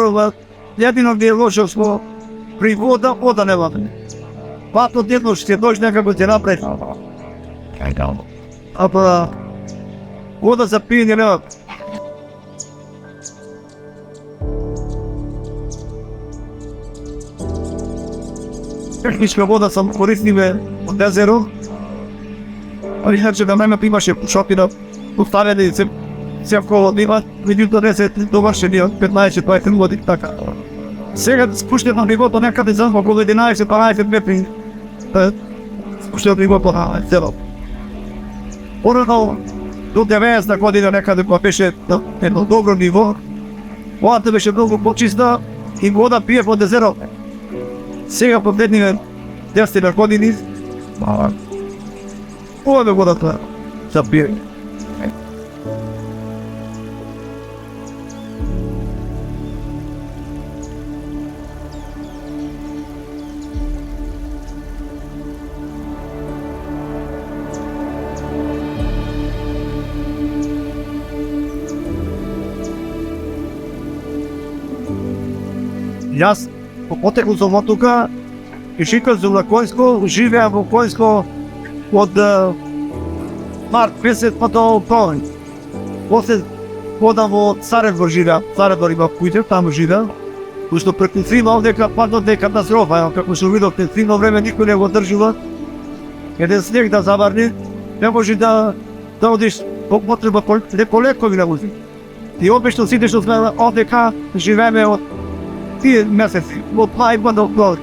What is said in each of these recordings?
korova, jedino gdje je loše smo pri voda nema. Pa to jedno što će doći nekako će napraviti. A pa voda za pijenje nema. Tehnička voda sam koristime od jezeru. Ali inače da mene imaše pušotina, postavljeni se всяко има преди до 10 довършени от 15-20 години така. Сега спущат на нивото някъде за около 11-12 метри. Спущат нивото на село. Порано до 90-та година някъде беше на едно добро ниво. Водата беше много по-чиста и вода пие от езеро. Сега последните 10 години водата за пие. Аз потекло съм от тука и шикал съм на Койско, живея в Койско от март месец па до октомври. После ходам во Царевдор живея, Царевдор има Кујтев, таму живея. Пошто преку црима овдека падна катастрофа, како што видовте, црино време никој не го држува. Еден снег да заварни, не може да одиш по потреба лекови на вози. И обично сите што сме овдека живееме од тие месеци, од мај па до октомври.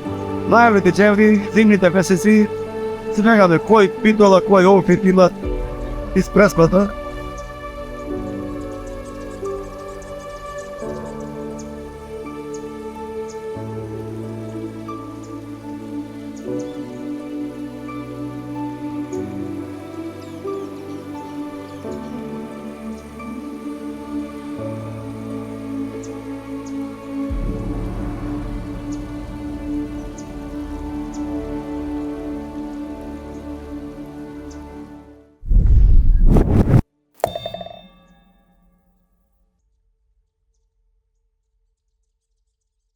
Ноември, декември, зимните месеци, се некаде кој питола, кој опит има из преспата.